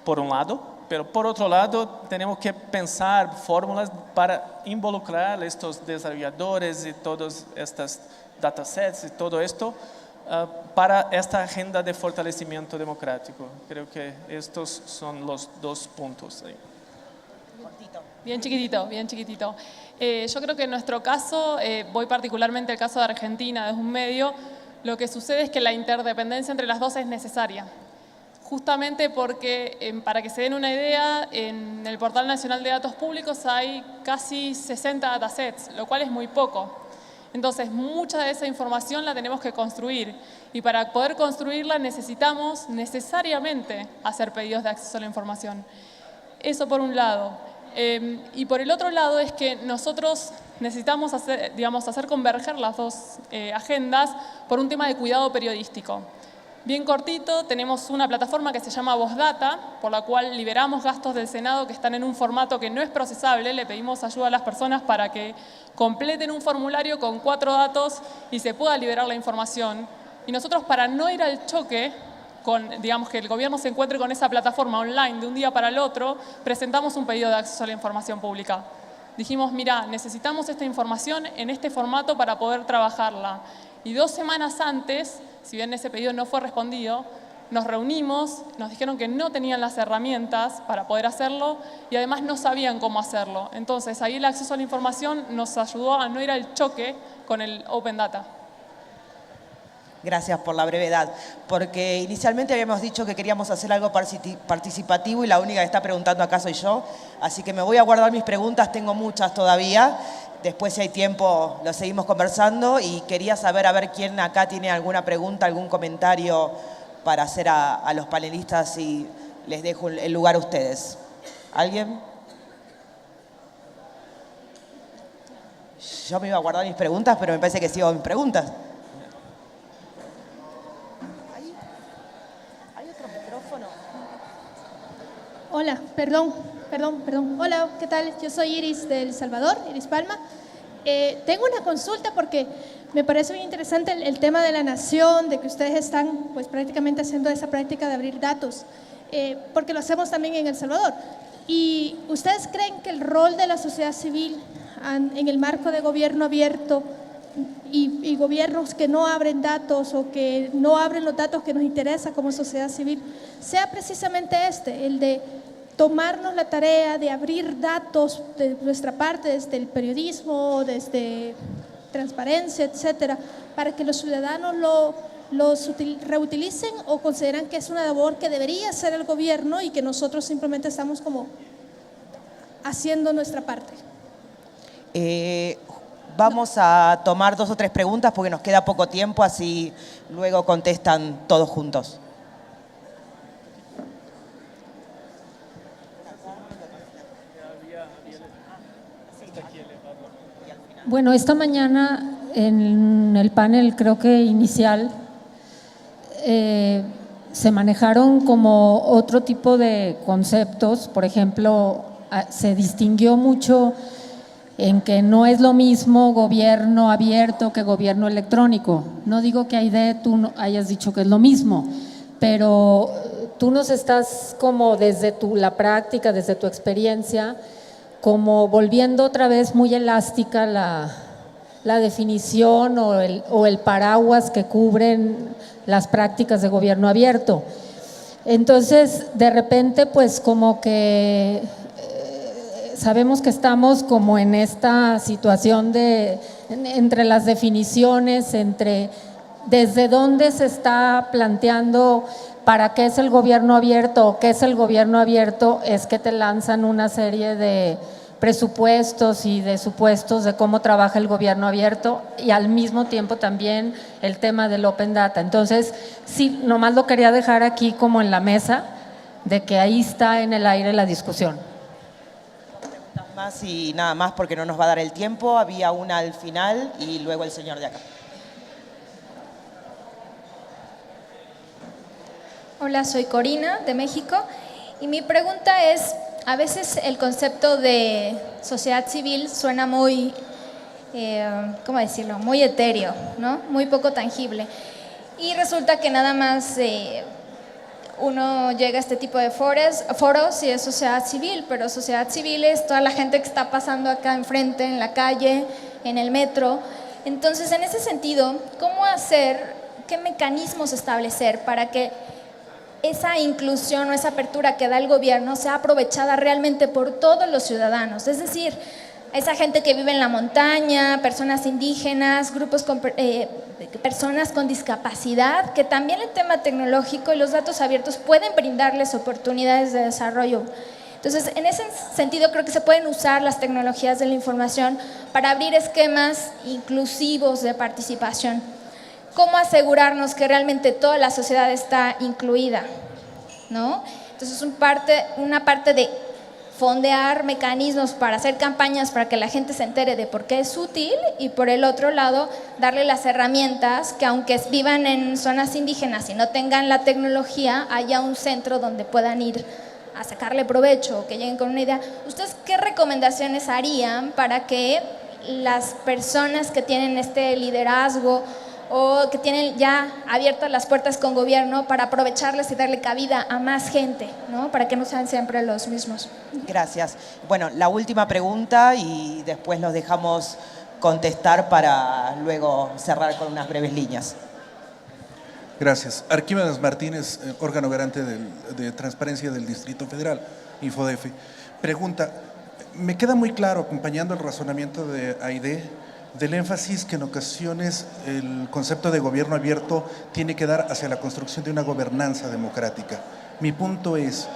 por un lado, pero por otro lado tenemos que pensar fórmulas para involucrar a estos desarrolladores y todos estos datasets y todo esto para esta agenda de fortalecimiento democrático. Creo que estos son los dos puntos ahí. Bien chiquitito, bien chiquitito. Yo creo que en nuestro caso, voy particularmente al caso de Argentina, desde un medio, lo que sucede es que la interdependencia entre las dos es necesaria. Justamente porque, para que se den una idea, en el Portal Nacional de Datos Públicos hay casi 60 datasets, lo cual es muy poco. Entonces, mucha de esa información la tenemos que construir y para poder construirla necesitamos necesariamente hacer pedidos de acceso a la información. Eso por un lado. Y por el otro lado es que nosotros necesitamos hacer converger las dos agendas por un tema de cuidado periodístico. Bien cortito, tenemos una plataforma que se llama VozData, por la cual liberamos gastos del Senado que están en un formato que no es procesable. Le pedimos ayuda a las personas para que completen un formulario con 4 datos y se pueda liberar la información. Y nosotros, para no ir al choque con, digamos, que el gobierno se encuentre con esa plataforma online de un día para el otro, presentamos un pedido de acceso a la información pública. Dijimos, mira, necesitamos esta información en este formato para poder trabajarla. Y 2 semanas antes, si bien ese pedido no fue respondido, nos reunimos, nos dijeron que no tenían las herramientas para poder hacerlo y además no sabían cómo hacerlo. Entonces, ahí el acceso a la información nos ayudó a no ir al choque con el Open Data. Gracias por la brevedad, porque inicialmente habíamos dicho que queríamos hacer algo participativo y la única que está preguntando acá soy yo, así que me voy a guardar mis preguntas, tengo muchas todavía. después si hay tiempo lo seguimos conversando y quería saber a ver quién acá tiene alguna pregunta, algún comentario para hacer a los panelistas y les dejo el lugar a ustedes. ¿Alguien? Yo me iba a guardar mis preguntas, pero me parece que sigo mis preguntas. ¿Hay otro micrófono? Hola, perdón. Hola, ¿qué tal? Yo soy Iris del Salvador, Iris Palma. Tengo una consulta porque me parece muy interesante el tema de la nación, de que ustedes están pues prácticamente haciendo esa práctica de abrir datos, porque lo hacemos también en El Salvador. ¿Y ustedes creen que el rol de la sociedad civil en el marco de gobierno abierto y gobiernos que no abren datos o que no abren los datos que nos interesa como sociedad civil, sea precisamente el de tomarnos la tarea de abrir datos de nuestra parte, desde el periodismo, desde transparencia, etcétera, para que los ciudadanos los reutilicen, o consideran que es una labor que debería hacer el gobierno y que nosotros simplemente estamos como haciendo nuestra parte? Vamos a tomar 2 o 3 preguntas porque nos queda poco tiempo, así luego contestan todos juntos. Bueno, esta mañana en el panel, creo que inicial, se manejaron como otro tipo de conceptos. Por ejemplo, se distinguió mucho en que no es lo mismo gobierno abierto que gobierno electrónico. No digo que Aide tú no hayas dicho que es lo mismo, pero tú nos estás como desde la práctica, desde tu experiencia, como volviendo otra vez muy elástica la definición o el paraguas que cubren las prácticas de gobierno abierto. Entonces, de repente, pues como que sabemos que estamos como en esta situación entre las definiciones, desde dónde se está planteando para qué es el gobierno abierto o qué es el gobierno abierto, es que te lanzan una serie de presupuestos y de supuestos de cómo trabaja el gobierno abierto, y al mismo tiempo también el tema del Open Data. Entonces, sí, nomás lo quería dejar aquí como en la mesa, de que ahí está en el aire la discusión. Más y nada más porque no nos va a dar el tiempo. Había una al final y luego el señor de acá. Hola, soy Corina de México y mi pregunta es, a veces el concepto de sociedad civil suena muy, ¿cómo decirlo?, muy etéreo, ¿no?, muy poco tangible, y resulta que nada más uno llega a este tipo de foros y es sociedad civil, pero sociedad civil es toda la gente que está pasando acá enfrente, en la calle, en el metro. Entonces, en ese sentido, ¿cómo hacer, qué mecanismos establecer para que esa inclusión o esa apertura que da el gobierno sea aprovechada realmente por todos los ciudadanos? Es decir, esa gente que vive en la montaña, personas indígenas, grupos personas con discapacidad, que también el tema tecnológico y los datos abiertos pueden brindarles oportunidades de desarrollo. Entonces, en ese sentido, creo que se pueden usar las tecnologías de la información para abrir esquemas inclusivos de participación. ¿Cómo asegurarnos que realmente toda la sociedad está incluida?, ¿no? Entonces, una parte de fondear mecanismos para hacer campañas para que la gente se entere de por qué es útil, y por el otro lado, darle las herramientas que, aunque vivan en zonas indígenas y no tengan la tecnología, haya un centro donde puedan ir a sacarle provecho o que lleguen con una idea. ¿Ustedes qué recomendaciones harían para que las personas que tienen este liderazgo o que tienen ya abiertas las puertas con gobierno para aprovecharles y darle cabida a más gente, ¿no?, para que no sean siempre los mismos? Gracias. Bueno, la última pregunta y después los dejamos contestar para luego cerrar con unas breves líneas. Gracias. Arquímedes Martínez, órgano garante de transparencia del Distrito Federal, Infodef. Pregunta, me queda muy claro, acompañando el razonamiento de Aide, del énfasis que en ocasiones el concepto de gobierno abierto tiene que dar hacia la construcción de una gobernanza democrática. Mi punto es,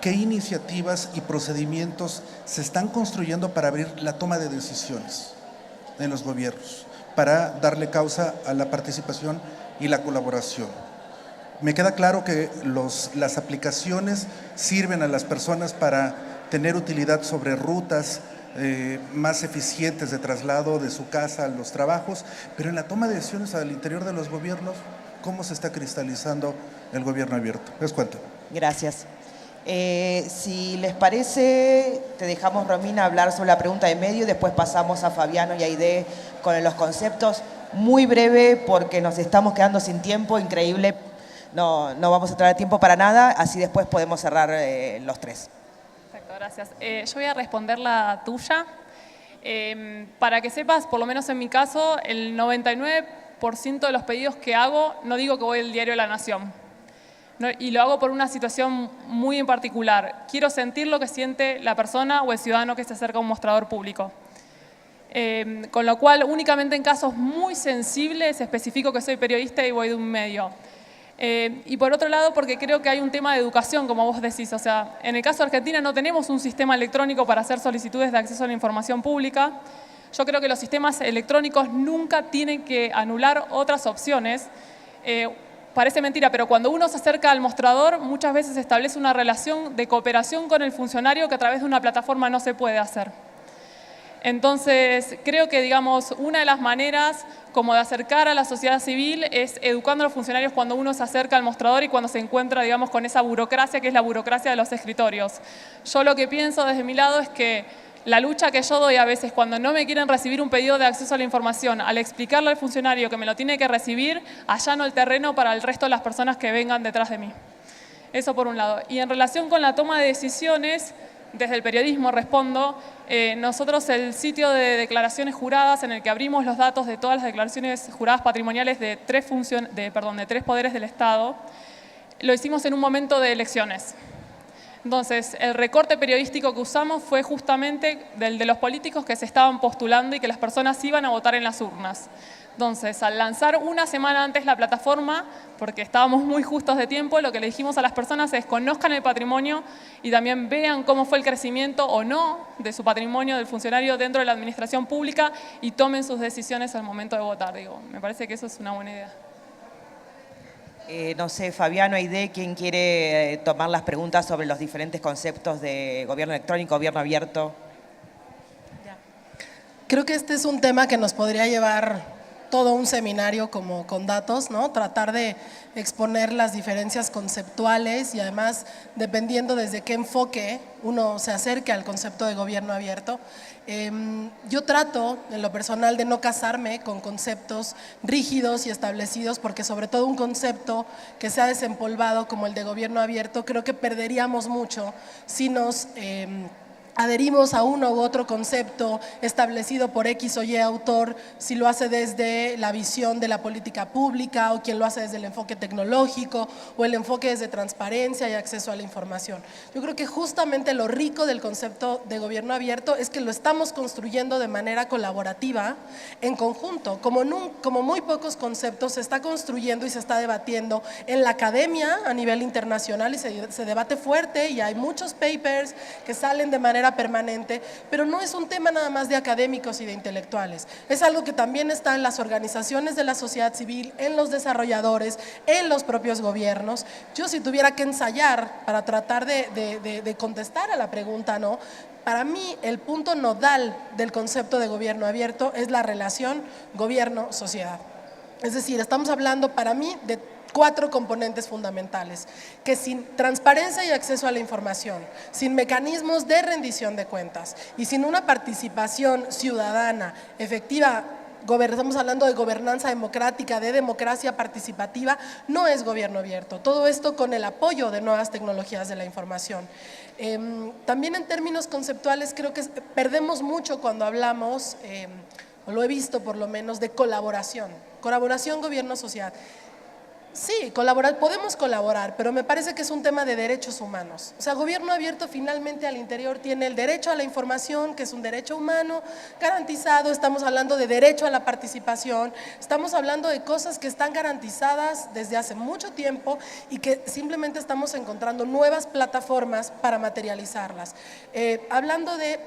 ¿qué iniciativas y procedimientos se están construyendo para abrir la toma de decisiones en los gobiernos, para darle causa a la participación y la colaboración? Me queda claro que las aplicaciones sirven a las personas para tener utilidad sobre rutas más eficientes de traslado de su casa a los trabajos, pero en la toma de decisiones al interior de los gobiernos, ¿cómo se está cristalizando el gobierno abierto? Les cuento. Gracias. Si les parece, te dejamos, Romina, hablar sobre la pregunta de medio y después pasamos a Fabiano y a Aide con los conceptos. Muy breve porque nos estamos quedando sin tiempo, increíble. No vamos a traer tiempo para nada, así después podemos cerrar los tres. Perfecto, gracias. Yo voy a responder la tuya. Para que sepas, por lo menos en mi caso, el 99% de los pedidos que hago, no digo que voy al diario La Nación. No, y lo hago por una situación muy en particular. Quiero sentir lo que siente la persona o el ciudadano que se acerca a un mostrador público. Con lo cual, únicamente en casos muy sensibles especifico que soy periodista y voy de un medio. Y por otro lado, porque creo que hay un tema de educación, como vos decís. O sea, en el caso de Argentina no tenemos un sistema electrónico para hacer solicitudes de acceso a la información pública. Yo creo que los sistemas electrónicos nunca tienen que anular otras opciones. Parece mentira, pero cuando uno se acerca al mostrador, muchas veces establece una relación de cooperación con el funcionario que a través de una plataforma no se puede hacer. Entonces, creo que, digamos, una de las maneras como de acercar a la sociedad civil es educando a los funcionarios cuando uno se acerca al mostrador y cuando se encuentra, digamos, con esa burocracia que es la burocracia de los escritorios. Yo lo que pienso desde mi lado es que la lucha que yo doy a veces cuando no me quieren recibir un pedido de acceso a la información, al explicarle al funcionario que me lo tiene que recibir, allano el terreno para el resto de las personas que vengan detrás de mí. Eso por un lado. Y en relación con la toma de decisiones, desde el periodismo respondo, nosotros el sitio de declaraciones juradas en el que abrimos los datos de todas las declaraciones juradas patrimoniales de tres poderes del Estado, lo hicimos en un momento de elecciones. Entonces, el recorte periodístico que usamos fue justamente del de los políticos que se estaban postulando y que las personas iban a votar en las urnas. Entonces, al lanzar una semana antes la plataforma, porque estábamos muy justos de tiempo, lo que le dijimos a las personas es conozcan el patrimonio y también vean cómo fue el crecimiento o no de su patrimonio del funcionario dentro de la administración pública y tomen sus decisiones al momento de votar. Digo, me parece que eso es una buena idea. No sé, Fabiano, Aide, ¿quién quiere tomar las preguntas sobre los diferentes conceptos de gobierno electrónico, gobierno abierto? Creo que este es un tema que nos podría llevar todo un seminario como con datos, ¿no? Tratar de exponer las diferencias conceptuales y además dependiendo desde qué enfoque uno se acerque al concepto de gobierno abierto. Yo trato en lo personal de no casarme con conceptos rígidos y establecidos porque sobre todo un concepto que se ha desempolvado como el de gobierno abierto creo que perderíamos mucho si nos adherimos a uno u otro concepto establecido por X o Y autor, si lo hace desde la visión de la política pública o quien lo hace desde el enfoque tecnológico o el enfoque desde transparencia y acceso a la información. Yo creo que justamente lo rico del concepto de gobierno abierto es que lo estamos construyendo de manera colaborativa, en conjunto, como muy pocos conceptos se está construyendo y se está debatiendo en la academia a nivel internacional y se debate fuerte y hay muchos papers que salen de manera permanente, pero no es un tema nada más de académicos y de intelectuales, es algo que también está en las organizaciones de la sociedad civil, en los desarrolladores, en los propios gobiernos. Yo si tuviera que ensayar para tratar de contestar a la pregunta, ¿no? Para mí el punto nodal del concepto de gobierno abierto es la relación gobierno-sociedad. Es decir, estamos hablando para mí de 4 componentes fundamentales, que sin transparencia y acceso a la información, sin mecanismos de rendición de cuentas y sin una participación ciudadana efectiva, estamos hablando de gobernanza democrática, de democracia participativa, no es gobierno abierto. Todo esto con el apoyo de nuevas tecnologías de la información. También en términos conceptuales creo que perdemos mucho cuando hablamos, o lo he visto por lo menos, de colaboración gobierno-sociedad. Sí, podemos colaborar, pero me parece que es un tema de derechos humanos. O sea, gobierno abierto finalmente al interior tiene el derecho a la información, que es un derecho humano garantizado, estamos hablando de derecho a la participación, estamos hablando de cosas que están garantizadas desde hace mucho tiempo y que simplemente estamos encontrando nuevas plataformas para materializarlas. Hablando de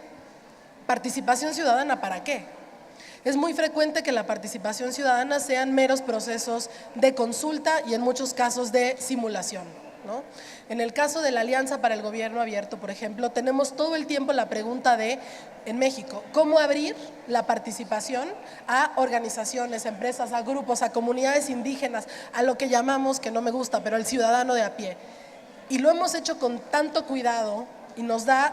participación ciudadana, ¿para qué? Es muy frecuente que la participación ciudadana sean meros procesos de consulta y en muchos casos de simulación, ¿no? En el caso de la Alianza para el Gobierno Abierto, por ejemplo, tenemos todo el tiempo la pregunta en México, ¿cómo abrir la participación a organizaciones, a empresas, a grupos, a comunidades indígenas, a lo que llamamos, que no me gusta, pero el ciudadano de a pie? Y lo hemos hecho con tanto cuidado y nos da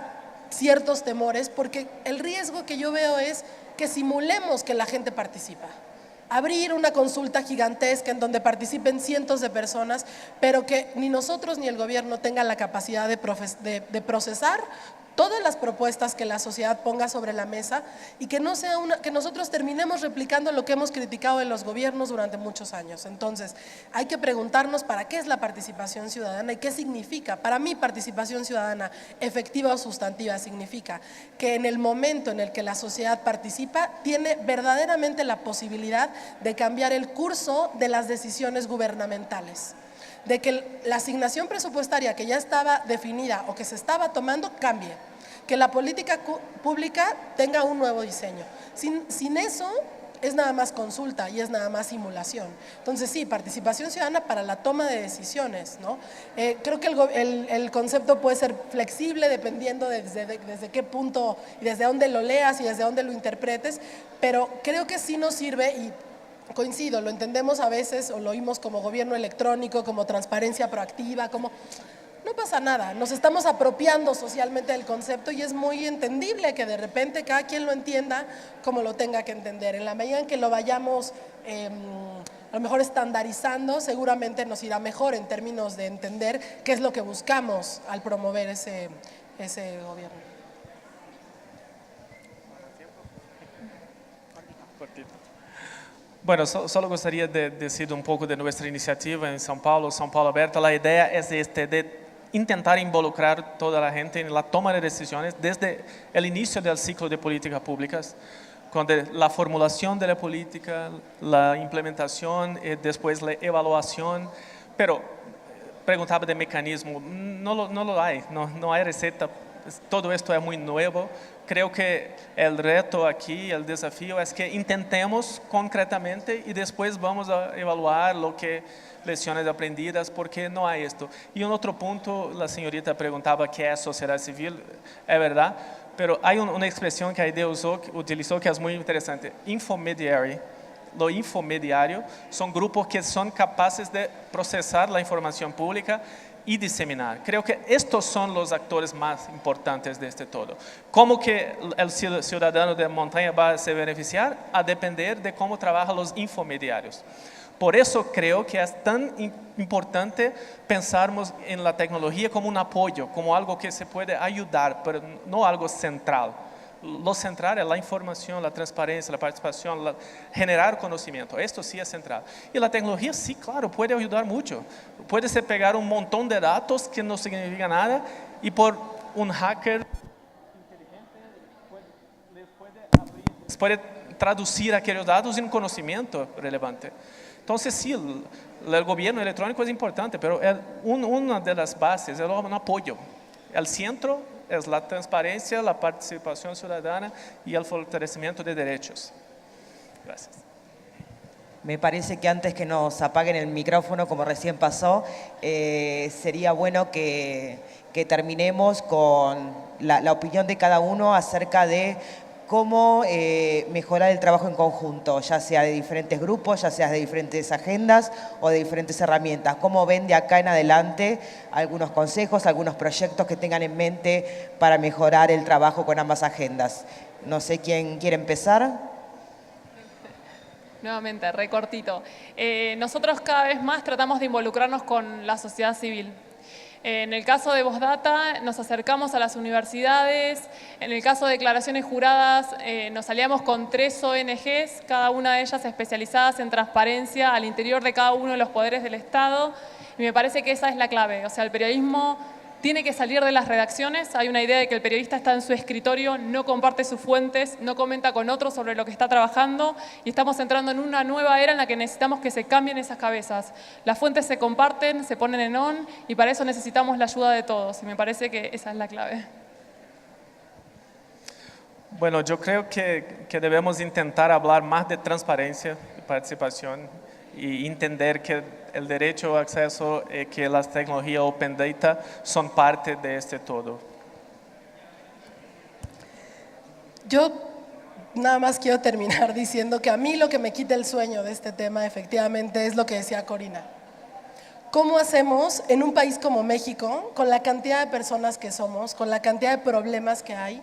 ciertos temores, porque el riesgo que yo veo es que simulemos que la gente participa. Abrir una consulta gigantesca en donde participen cientos de personas, pero que ni nosotros ni el gobierno tengan la capacidad de procesar todas las propuestas que la sociedad ponga sobre la mesa y que no sea que nosotros terminemos replicando lo que hemos criticado en los gobiernos durante muchos años. Entonces, hay que preguntarnos para qué es la participación ciudadana y qué significa. Para mí, participación ciudadana efectiva o sustantiva significa que en el momento en el que la sociedad participa, tiene verdaderamente la posibilidad de cambiar el curso de las decisiones gubernamentales, de que la asignación presupuestaria que ya estaba definida o que se estaba tomando cambie, que la política pública tenga un nuevo diseño. Sin eso es nada más consulta y es nada más simulación. Entonces sí, participación ciudadana para la toma de decisiones, ¿no? Creo que el concepto puede ser flexible dependiendo desde qué punto y desde dónde lo leas y desde dónde lo interpretes, pero creo que sí nos sirve y coincido, lo entendemos a veces o lo oímos como gobierno electrónico, como transparencia proactiva, como no pasa nada, nos estamos apropiando socialmente del concepto y es muy entendible que de repente cada quien lo entienda como lo tenga que entender. En la medida en que lo vayamos a lo mejor estandarizando, seguramente nos irá mejor en términos de entender qué es lo que buscamos al promover ese gobierno. Bueno, solo gostaria de decir um pouco de nossa iniciativa em São Paulo Aberto. A ideia é de tentar involucrar toda a gente na toma de decisões desde o início do ciclo de políticas públicas, quando a formulação da política, a implementação e depois a evaluação. Pero perguntava de mecanismo, não há receita. Todo esto é muito novo. Creo que el reto aquí, el desafío es que intentemos concretamente y después vamos a evaluar lo que lecciones aprendidas, porque no hay esto. Y un otro punto, la señorita preguntaba qué es sociedad civil, es verdad, pero hay una expresión que Aide utilizó que es muy interesante, infomediary. Lo infomediario son grupos que son capaces de procesar la información pública y diseminar. Creo que estos son los actores más importantes de este todo. ¿Cómo que el ciudadano de montaña va a se beneficiar? A depender de cómo trabajan los infomediarios. Por eso creo que es tan importante pensarmos en la tecnología como un apoyo, como algo que se puede ayudar, pero no algo central. Lo central es la información, la transparencia, la participación, generar conocimiento. Esto sí es central. Y la tecnología sí, claro, puede ayudar mucho. Puede ser pegar un montón de datos que no significan nada y por un hacker inteligente puede traducir aquellos datos en conocimiento relevante. Entonces sí, el gobierno electrónico es importante, pero una de las bases es un apoyo. El centro es la transparencia, la participación ciudadana y el fortalecimiento de derechos. Gracias. Me parece que antes que nos apaguen el micrófono, como recién pasó, sería bueno que terminemos con la opinión de cada uno acerca de cómo mejorar el trabajo en conjunto, ya sea de diferentes grupos, ya sea de diferentes agendas o de diferentes herramientas. ¿Cómo ven de acá en adelante algunos consejos, algunos proyectos que tengan en mente para mejorar el trabajo con ambas agendas? No sé quién quiere empezar. Nuevamente, recortito. Nosotros cada vez más tratamos de involucrarnos con la sociedad civil. En el caso de Vozdata nos acercamos a las universidades, en el caso de declaraciones juradas nos aliamos con 3 ONGs, cada una de ellas especializadas en transparencia al interior de cada uno de los poderes del Estado, y me parece que esa es la clave. O sea, el periodismo tiene que salir de las redacciones. Hay una idea de que el periodista está en su escritorio, no comparte sus fuentes, no comenta con otros sobre lo que está trabajando, y estamos entrando en una nueva era en la que necesitamos que se cambien esas cabezas. Las fuentes se comparten, se ponen en on, y para eso necesitamos la ayuda de todos, y me parece que esa es la clave. Bueno, yo creo que debemos intentar hablar más de transparencia y participación y entender que el derecho a acceso y que las tecnologías Open Data son parte de este todo. Yo nada más quiero terminar diciendo que a mí lo que me quita el sueño de este tema efectivamente es lo que decía Corina. ¿Cómo hacemos en un país como México, con la cantidad de personas que somos, con la cantidad de problemas que hay,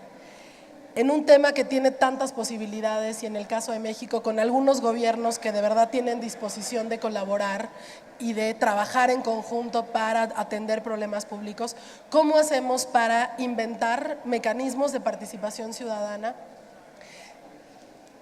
en un tema que tiene tantas posibilidades, y en el caso de México con algunos gobiernos que de verdad tienen disposición de colaborar y de trabajar en conjunto para atender problemas públicos, cómo hacemos para inventar mecanismos de participación ciudadana,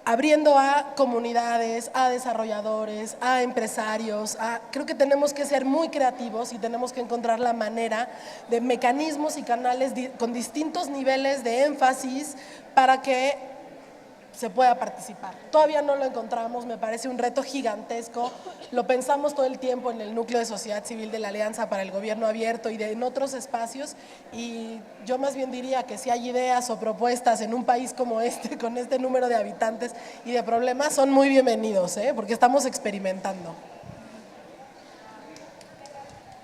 abriendo a comunidades, a desarrolladores, a empresarios? Creo que tenemos que ser muy creativos y tenemos que encontrar la manera de mecanismos y canales con distintos niveles de énfasis para que se pueda participar. Todavía no lo encontramos, me parece un reto gigantesco. Lo pensamos todo el tiempo en el núcleo de sociedad civil de la Alianza para el Gobierno Abierto y en otros espacios, y yo más bien diría que si hay ideas o propuestas en un país como este, con este número de habitantes y de problemas, son muy bienvenidos, porque estamos experimentando.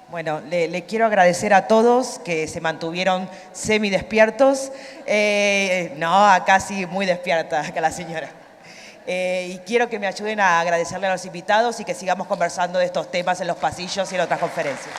Bueno, le quiero agradecer a todos que se mantuvieron semidespiertos. No, acá sí, muy despierta, acá la señora. Y quiero que me ayuden a agradecerle a los invitados y que sigamos conversando de estos temas en los pasillos y en otras conferencias.